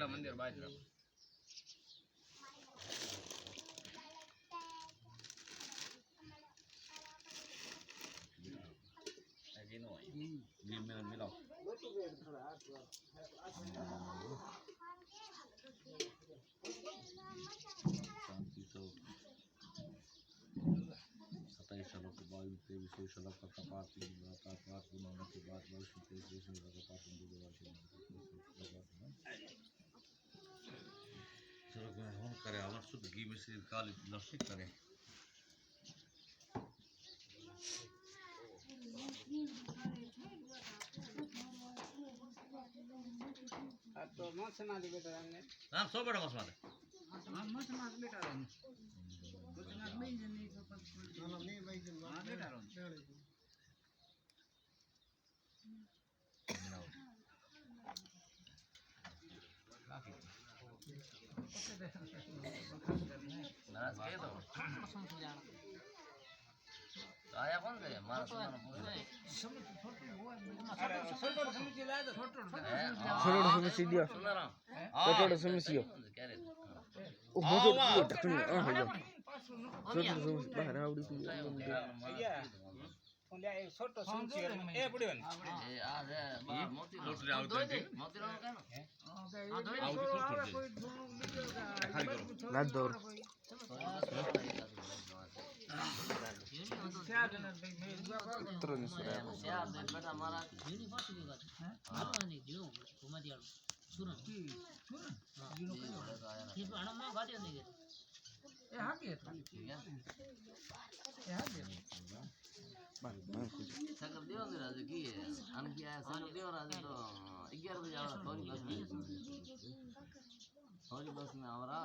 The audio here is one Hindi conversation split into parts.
मंदिर बाहर मिलाओ सालों के बाद 23 सालों का तपात गुनाहों के बाद करे अमर शुद्ध घी में से काली लस्सी करे तो मत ना दे बेटा हमने हां सो बड़ा मत मार मत ना बेटा कुछ ना नहीं जनी तो नहीं भाई हां बेटा आया कौन थे मारा सुना पूछे छोटो समिति लाया तो छोटो समिति दिया छोटो समिति क्या रे ओ मोटो ढकनी हां छोटो समिति बाहर आवड़ी तू ले छोटो समिति ए बड़ी बन ए आ रे मोती रोटी आवते मोती रो का ना ना दौर बेटा हमारा सकर देव राज की अन किया सकर देव राज तो 11 बजे आवा थोड़ी बस में आवरा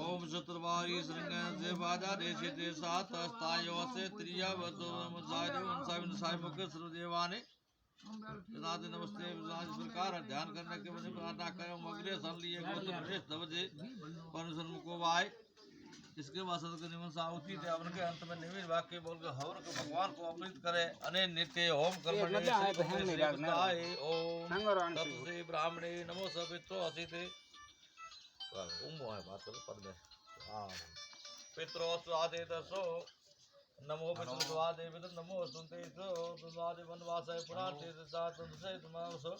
ओम चतुर्बारी श्रृंग से बाजा देशे ते सात अस्तायो से त्रिया वदो मजायो उनसाविन साहिब के सुरदेवाने नाद नमस्ते विलास प्रकार ध्यान करने के बने प्रार्थना करो मगरे सन लिए गोत्र प्रदेश दबजे परमेश्वर को वाय इसके बाद सदगुरु निमन साउती थे अपन के अंत में निमित वाक्य बोल के हवन को भगवान को अमृत करे अने नित्य होम कर्म ओम तत्से ब्राह्मणे नमो सवित्रो असिते उमो है बात करो पद में पितरो स्वादे दसो नमो पितृ स्वादे विद नमो सुनते सो स्वादे वनवासाय पुराते सात से तुमसो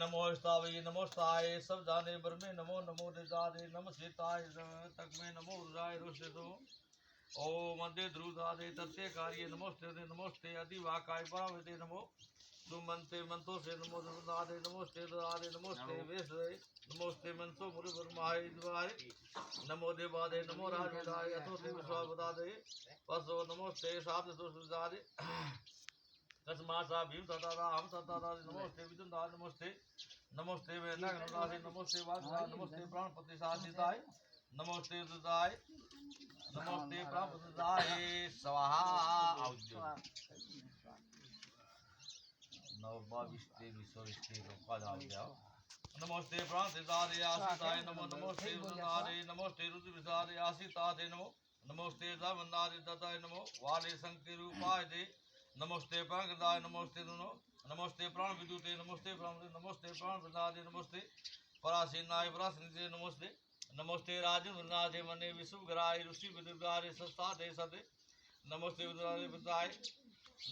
नमो स्तावये नमो स्ताय सब जाने बर में नमो नमो देदादे नम सीताय तक में नमो रुद्राय रुष्टे सो ओम अंदे ध्रुदादे तत्ते कार्य नमोस्ते अधिवाकाय परावते नमो सुमंते मंतो से नमो दादे नमोस्ते दादे नमोस्ते वेशे नमोस्ते मंतो मुरु ब्रह्माय द्वारे नमो देवादे नमो राजाय अतो ते विश्वावदादे वसो नमोस्ते साध सुदादे कस्मासा भीम तथा हम तथा नमोस्ते विदुन दाद नमोस्ते नमोस्ते वेदा नमोस्ते नमोस्ते वासुदेव नमोस्ते प्राणपति साधिताय नमोस्ते दुदाय नमोस्ते प्राणपतिदाय स्वाहा आउद्यो नवभाविष्टे विश्वविष्टे लोका जाओ नमोस्ते प्राणपतिदाय आसिताय नमो नमोस्ते दुदाय नमोस्ते रुद्रविदाय आसिताय नमो नमोस्ते दावनाय ददाय नमो वाले संके रूपाय दे नमोस्ते प्राणदाय नमोस्ते नो नमोस्ते प्राण विद्युते नमोस्ते प्राण नमोस्ते प्राण प्रदाय नमोस्ते परासीनाय परासीते नमोस्ते नमोस्ते राजनादे मने विशुभग्राय ऋषि विदुगारे सस्तादे सदे नमोस्ते विदुगारे विदाय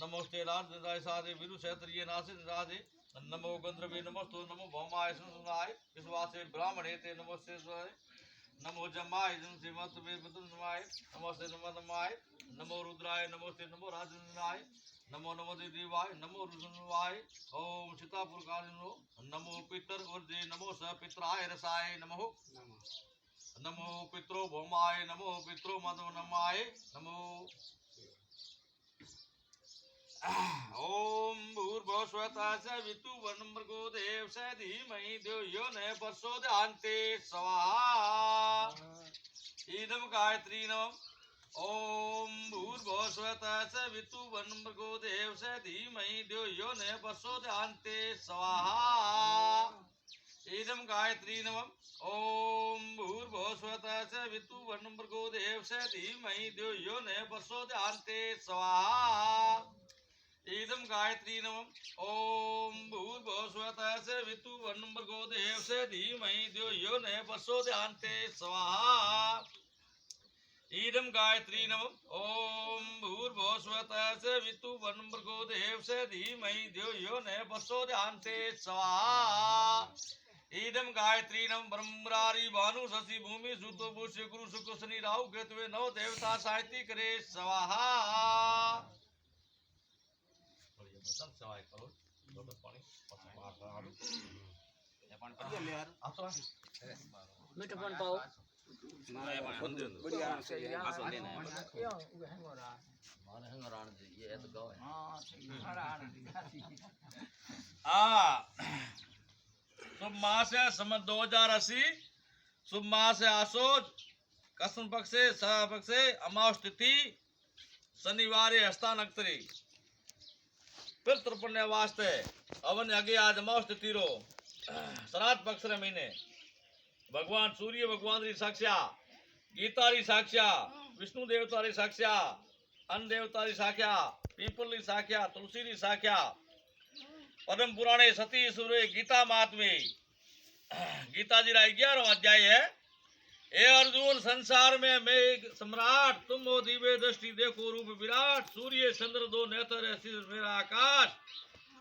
नमोस्ते राजदाय सादे विरु क्षेत्रीय नासित राधे नमो गंधर्वे नमोस्तु नमो भौमाय सुनाय विश्वासे ब्राह्मणे ते नमोस्ते नमो जमाय जन श्रीमत वे नमाय नमोस्ते नमोदमाय नमो रुद्राय नमोस्ते नमो राजनाय नमो नमो देवाय नमो रुद्रवाय ओम सीतापुर कालिनो नमो पितर उर्जे नमो स पित्राय रसाय नमो नमो पित्रो भौमाय नमो पित्रो मदो नमाय नमो ओम भूर्भुवस्वतः सवितु वन्मर्गो देव स धीमहि धियो यो न प्रचोदयान्ते स्वाहा इदं गायत्री नमः ओम भूर्भुवस्वतः सवितु वन्मर्गो देव स धीमहि धियो यो न प्रचोदयान्ते स्वाहा इदम गायत्री नमः ओम भूर्भुवस्वतः सवितुर्वरेण्यं भर्गो देवस्य धीमहि धियो यो न प्रचोदयात् स्वाहा इदम गायत्री नमः ओम भूर्भुवस्वतः सवितुर्वरेण्यं भर्गो देवस्य धीमहि धियो यो न प्रचोदयात् स्वाहा इदम गायत्री नमः ओम भूर्भुवस्वतः सवितुर्वरेण्यं भर्गो देवस्य धीमहि धियो यो न प्रचोदयात् स्वाहा इदम गायत्री नम ब्रह्मरारी भानु शशि भूमि सुतो बुष्य गुरु शुक्र शनि राहु केतु नव देवता साहित्य करे स्वाहा मीठो पण पाओ शुभ मास है संवत 2080 शुभ मास है आसोज कृष्ण पक्ष से सह पक्ष से अमावस तिथि शनिवार हस्ता नक्षत्री पितृ पुण्य वास्ते अवन आगे आज अमावस तिथि रो श्राद्ध पक्ष रे महीने भगवान सूर्य भगवान री साक्षा गीता री साक्षा विष्णु देवता री साक्षा अन्न देवता री साक्षा पीपल री साक्षा तुलसी री साक्षा पद्म पुराणे सती सूर्य गीता महात्मे गीता जी रा 11वां अध्याय है। हे अर्जुन संसार में मैं एक सम्राट तुम हो दिव्य दृष्टि देखो रूप विराट सूर्य चंद्र दो नेत्र है सिर मेरा आकाश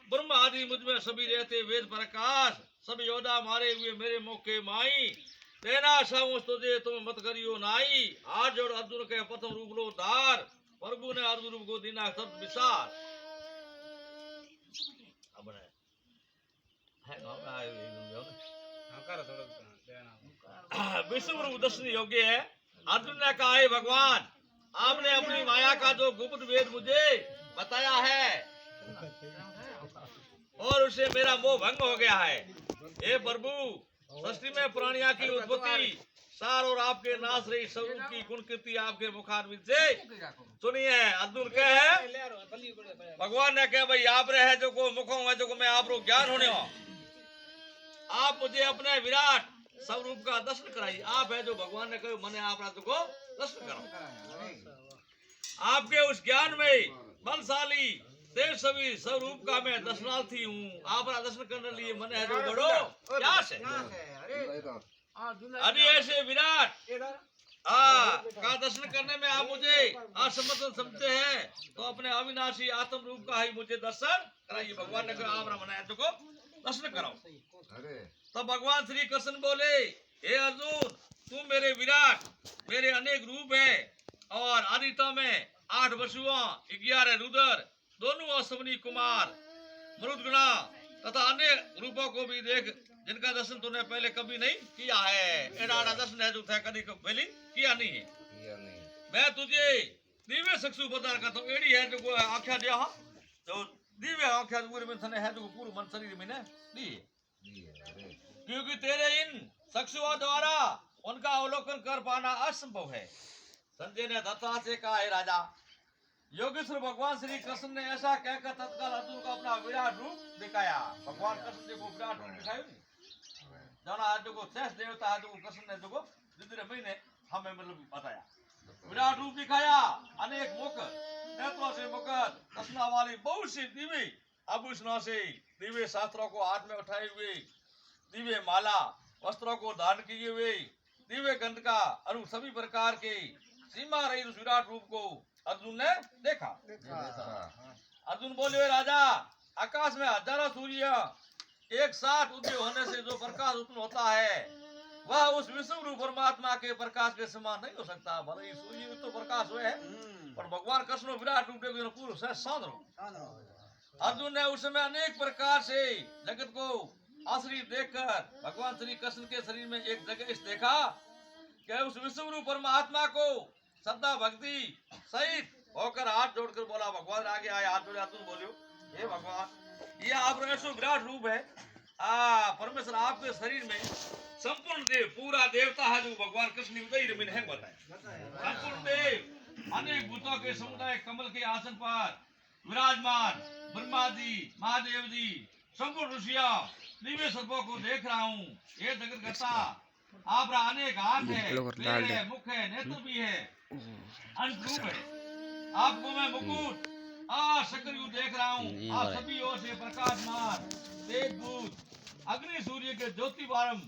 ब्रह्म आदि मुझ में सभी रहते वेद प्रकाश सब योद्धा मारे हुए मेरे मुख के माई तेना साऊं तुझे तुम मत करियो नाई आज जोड़ अर्जुन के प्रथम रूप लो धार प्रभु ने अर्जुन को दीना सब विसार विश्व रूप दर्शन योग्य है। अर्जुन ने कहा हे भगवान आपने अपनी माया का जो गुप्त वेद मुझे बताया है और उसे मेरा मोह भंग हो गया है। हे प्रभु सृष्टि में प्राणियों की उत्पत्ति सार और आपके नाश रही स्वरूप की गुण कीर्ति आपके मुखारविंद से सुनिए। अर्जुन के है भगवान ने कहा भाई आप रहे जो को मुखों में जो को मैं आप रो ज्ञान होने हो आप मुझे अपने विराट स्वरूप का दर्शन कराइए। आप है जो भगवान ने कहा मैंने आप रात को दर्शन कराओ आपके उस ज्ञान में बलशाली तेज सभी स्वरूप का मैं दर्शनार्थी हूँ आप दर्शन करने लिए मैंने है जो बड़ो क्या से अभी ऐसे विराट का दर्शन करने में आप मुझे असमर्थ समझते हैं तो अपने अविनाशी आत्म रूप का ही मुझे दर्शन कराइए। भगवान ने कहा आप मनाया तो को दर्शन कराओ। तो भगवान श्री कृष्ण बोले हे अर्जुन तुम मेरे विराट मेरे अनेक रूप है और आदिता में 8 वसुओं 11 रुद्र दोनों अश्विनी कुमार मरुदगुणा तथा अन्य रूपों को भी देख जिनका दर्शन तूने पहले कभी नहीं किया है। एड़ा दर्शन है जो था कभी पहले किया नहीं है। मैं तुझे दिव्य चक्षु प्रदान करता हूँ एड़ी है जो आख्या दिया तो दिव्य आख्या पूरे में थने है जो पूरे मन शरीर में दी क्योंकि तेरे इन चक्षुओं द्वारा उनका अवलोकन कर पाना असंभव है। संजय ने दत्ता से कहा है राजा योगेश्वर भगवान श्री कृष्ण ने ऐसा कहकर तत्काल अर्जुन को अपना विराट रूप दिखाया। भगवान कृष्ण जी को विराट रूप दिखाया जाना आज को शेष देवता आज को कृष्ण ने जो जितने महीने हमें मतलब बताया विराट रूप दिखाया अनेक मुख नेत्रों से मुकर दर्शना वाली बहुत सी दिव्य आभूषणों से दिव्य शास्त्रों को हाथ में उठाए हुए दिव्य माला वस्त्रों को धारण किए हुए दिव्य गंध का और सभी प्रकार के सीमा रही उस विराट रूप को अर्जुन ने देखा। अर्जुन बोले राजा आकाश में हजारों सूर्य एक साथ उदय होने से जो प्रकाश उत्पन्न होता है वह उस विश्व रूप परमात्मा के प्रकाश के समान नहीं हो सकता। भले ही सूर्य में तो प्रकाश हुए है पर भगवान कृष्ण विराट रूप देखो पूर्ण से शांत अर्जुन ने उस समय अनेक प्रकार से जगत को आश्रित देखकर भगवान श्री कृष्ण के शरीर में एक जगह देखा कि उस विश्व रूप परमात्मा को श्रद्धा भक्ति सहित होकर हाथ जोड़कर बोला भगवान आगे आए हाथ जोड़े अर्जुन बोलियो हे भगवान ये आप ऐसा विराट रूप है परमेश्वर आपके शरीर में संपूर्ण देव पूरा देवता है जो भगवान कृष्ण उदय है बताए संपूर्ण देव अनेक भूतों के समुदाय कमल के आसन पर विराजमान ब्रह्मा जी महादेव जी संपूर्ण ऋषिया दिव्य सर्पों को देख रहा हूँ। ये जगत करता आप अनेक हाथ है, पैर है, मुख है, नेत्र भी है, अंत रूप है। आपको मैं मुकुट शक्कर यू देख रहा हूँ। आप सभी ओर से प्रकाशमान तेज भूत अग्नि सूर्य के ज्योति बारम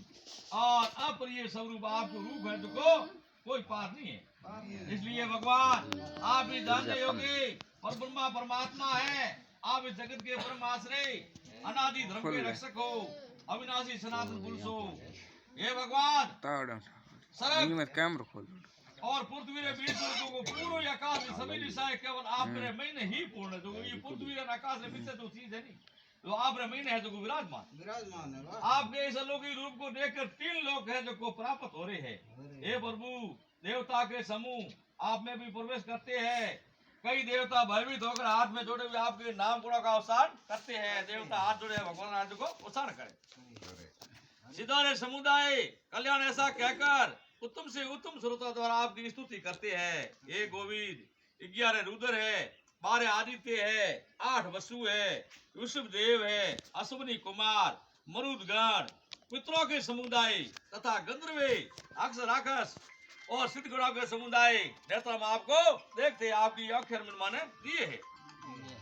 और अप्रिय स्वरूप आपको रूप है, जो कोई पार नहीं है। इसलिए भगवान आप ही जानते होंगे और ब्रह्मा परमात्मा है। आप इस जगत के परम आश्रय अनादि धर्म के रक्षक हो, अविनाशी सनातन पुरुष हो। ये भगवान सरक और पृथ्वी के बीच लोगों को पूर्ण आकाश में सभी दिशाएं केवल आप मेरे महीने ही पूर्ण है। तो ये पृथ्वी और आकाश में मिलते तो चीज है नहीं, तो आप मेरे महीने है जो विराजमान है। आपके इस अलौकिक रूप को देखकर 3 लोग हैं जो को प्राप्त हो रहे हैं। हे प्रभु, देवता के समूह आप में भी प्रवेश करते हैं। कई देवता भयभीत होकर हाथ में जोड़े हुए आपके नाम गुणों का उच्चारण करते हैं। देवता हाथ जोड़े भगवान हाथ को उच्चारण करें। सिद्धारे समुदाय कल्याण ऐसा कहकर उत्तम से उत्तम श्रोता द्वारा आपकी स्तुति करते हैं। ये गोविंद 11 रुद्र है, 12 आदित्य है, 8 वसु है, ऋषभ देव है, अश्विनी कुमार, मरुदगण, पितरों के समुदाय तथा गंधर्वे, अक्षर राक्षस और सिद्ध गणों के समुदाय नेत्र में आपको देखते आपकी अक्षर में माने दिए है।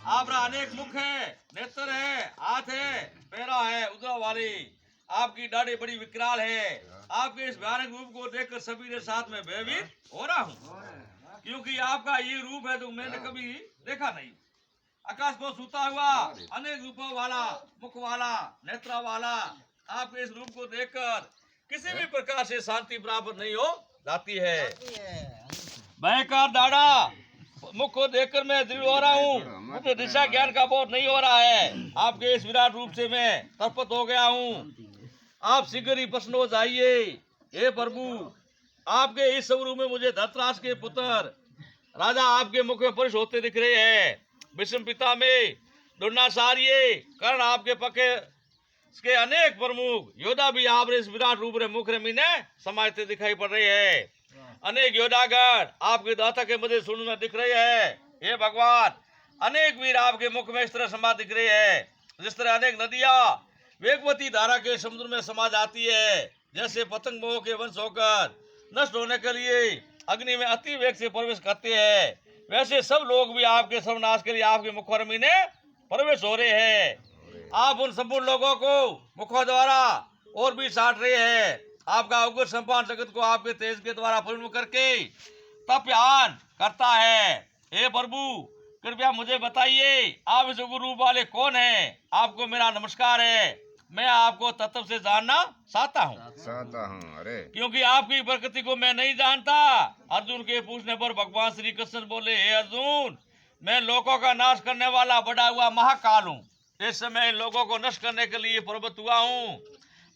आपका अनेक मुख है, नेत्र है, हाथ है, पैरा है, उदरा वाले। आपकी दाढ़ी बड़ी विकराल है। आपके इस भयानक रूप को देखकर सभी के साथ में भयभीत हो रहा हूँ, क्योंकि आपका ये रूप है जो मैंने कभी देखा नहीं। आकाश को सूता हुआ अनेक रूपों वाला, मुख वाला, नेत्र वाला आपके इस रूप को देखकर किसी भी प्रकार से शांति प्राप्त नहीं हो जाती है। भयंकर दाढ़ा मुख को देखकर मैं दृढ़ हो रहा हूँ। मुझे दिशा ज्ञान का बोध नहीं हो रहा है। आपके इस विराट रूप से मैं तड़पत हो गया हूँ। आप शीघ्र ही प्रसन्न हो जाइए। हे प्रभु, आपके इस स्वरूप में मुझे धृतराष्ट्र के पुत्र राजा आपके मुख में परिश होते दिख रहे हैं। विषम पिता में द्रोणाचार्य कर्ण आपके पके के अनेक प्रमुख योद्धा भी आप इस विराट रूप रे मुख में समाजते दिखाई पड़ रहे हैं। अनेक योद्धागण आपके दाता के मध्य सुन में दिख रहे हैं। हे भगवान, अनेक वीर आपके मुख में इस तरह समा दिख रहे हैं, जिस तरह अनेक नदियां वेगवती धारा के समुद्र में समा जाती है। जैसे पतंग मोह के वंश होकर नष्ट होने के लिए अग्नि में अति वेग से प्रवेश करते हैं, वैसे सब लोग भी आपके सर्वनाश के लिए आपके मुखरमी ने प्रवेश हो रहे हैं। आप उन संपूर्ण लोगों को मुखों द्वारा और भी साट रहे हैं। आपका उग्र संपान जगत को आपके तेज के द्वारा पूर्ण करके तप्यान करता है। हे प्रभु, कृपया मुझे बताइए आप इस उग्र रूप वाले कौन हैं? आपको मेरा नमस्कार है। मैं आपको तत्व से जानना चाहता हूँ। अरे क्योंकि आपकी प्रकृति को मैं नहीं जानता। अर्जुन के पूछने पर भगवान श्री कृष्ण बोले, हे अर्जुन, मैं लोगों का नाश करने वाला बड़ा हुआ महाकाल हूँ। इस समय इन लोगों को नष्ट करने के लिए प्रवृत्त हुआ हूँ।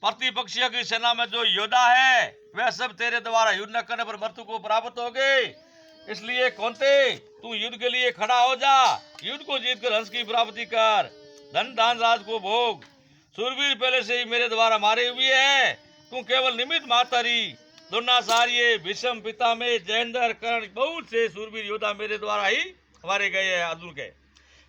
प्रतिपक्षियों की सेना में जो योद्धा है वह सब तेरे द्वारा युद्ध न करने पर मृत्यु को प्राप्त हो गए। इसलिए कौनते तू युद्ध के लिए खड़ा हो जा। युद्ध को जीत कर हंस की प्राप्ति कर, धन दान राज को भोग। सूरवीर पहले से ही मेरे द्वारा मारे हुए है। तू केवल निमित्त मातरी। द्रोणाचार्य, भीष्म पितामह, जयेंद्र, कर्ण, बहुत से सूरवीर योद्धा मेरे द्वारा ही मारे गए हैं। अर्जुन के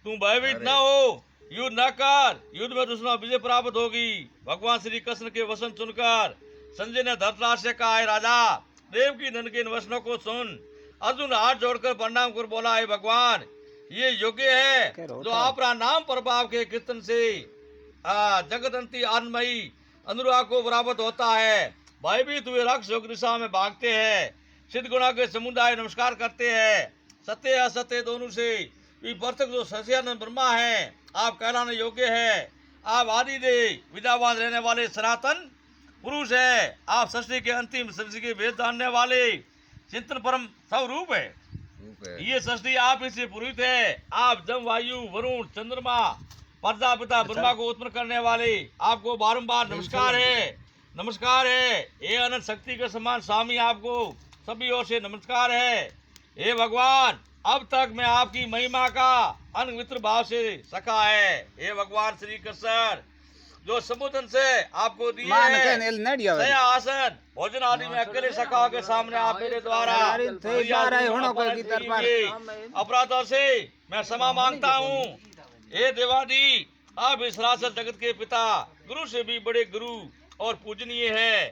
तू भयभीत न हो, युद्ध न कर। युद्ध में दुश्मन विजय प्राप्त होगी। भगवान श्री कृष्ण के वचन सुनकर संजय ने धृतराष्ट्र से कहा, राजा देव की धन के इन वचनों को सुन। अर्जुन हाथ जोड़कर प्रणाम कर बोला, हे भगवान, ये योग्य है जो आपका नाम प्रभाव के कीर्तन से जगदंती आनमयी अनुराग को बराबर होता है। भयभीत हुए राक्षस योग दिशा में भागते हैं। सिद्ध गुणों के समुदाय नमस्कार करते हैं। सत्य असत्य दोनों से प्रत्यक्ष जो सत्यानंद ब्रह्मा है, आप कहलाने योग्य है। आप आदिदेव विद्यावान रहने वाले सनातन पुरुष है। आप सृष्टि के अंतिम सृष्टि के वेद जानने वाले चिंतन परम स्वरूप है। ये सृष्टि आप इससे पुरोहित है। आप जम, वायु, वरुण, चंद्रमा, प्रजापिता ब्रह्मा को उत्पन्न करने वाले आपको बारंबार नमस्कार है। नमस्कार है। ये अनंत शक्ति के समान स्वामी आपको सभी ओर से नमस्कार है। हे भगवान, अब तक मैं आपकी महिमा का अनवित्र भाव से सखा है। हे भगवान श्री कृष्ण, जो संबोधन से आपको दिए हैं आसन भोजन आदि में अकेले सखा के सामने आप मेरे द्वारा अपराधों से मैं क्षमा मांगता हूँ। हे देवादी, आप इस सरासर जगत के पिता, गुरु से भी बड़े गुरु और पूजनीय है।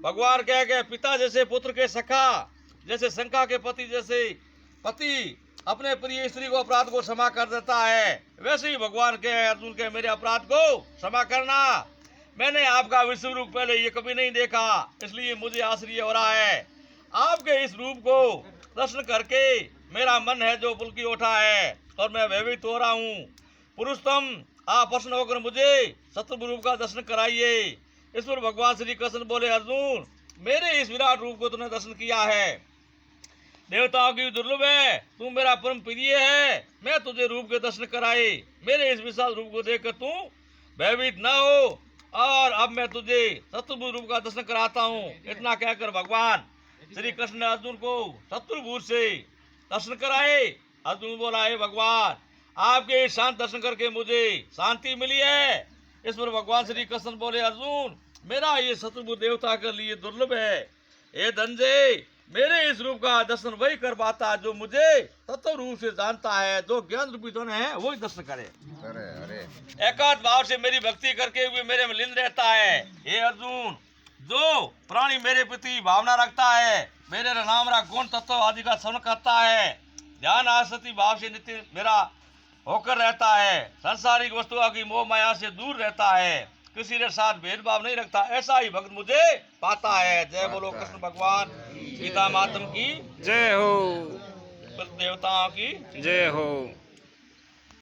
भगवान कह गए पिता जैसे पुत्र के सखा, जैसे शंका के पति जैसे पति अपने प्रिय स्त्री को अपराध को क्षमा कर देता है, वैसे ही भगवान के अर्जुन के मेरे अपराध को क्षमा करना। मैंने आपका विश्व रूप पहले ये कभी नहीं देखा, इसलिए मुझे आश्चर्य हो रहा है। आपके इस रूप को दर्शन करके मेरा मन है जो पुलकी उठा है और मैं भयभीत हो रहा हूँ। पुरुषोत्तम, आप प्रसन्न होकर मुझे शत्रु रूप का दर्शन कराइए। इस पर भगवान श्री कृष्ण बोले, अर्जुन मेरे इस विराट रूप को तूने दर्शन किया है, देवताओं की दुर्लभ है, तू मेरा परम प्रिय है, मैं तुझे रूप के दर्शन कराए। मेरे इस विशाल रूप को देखकर तू भयभीत न हो, और अब मैं तुझे शत्रु रूप का दर्शन कराता हूँ। इतना कहकर भगवान श्री कृष्ण ने अर्जुन को शत्रुभूत से दर्शन कराए। अर्जुन बोला, हे भगवान आपके शांत दर्शन करके मुझे शांति मिली है। इस पर भगवान श्री कृष्ण बोले, अर्जुन मेरा ये शत्रुभूत देवता के लिए दुर्लभ है। हे धनंजय, मेरे इस रूप का दर्शन वही कर पाता जो मुझे तत्व रूप से जानता है, जो ज्ञान रूपी धन है वही दर्शन करे। एकांत भाव से मेरी भक्ति करके हुए मेरे में लीन रहता है। हे अर्जुन, जो प्राणी मेरे प्रति भावना रखता है, मेरे नाम गुण तत्व आदि का श्रवण करता है, ध्यान आसक्ति भाव से नित्य मेरा होकर रहता है, संसारिक वस्तुओं की मोह माया से दूर रहता है, किसी के साथ भेदभाव नहीं रखता, ऐसा ही भक्त मुझे पाता है। जय बोलो कृष्ण भगवान सीता मातम की जय हो, देवताओं की जय हो।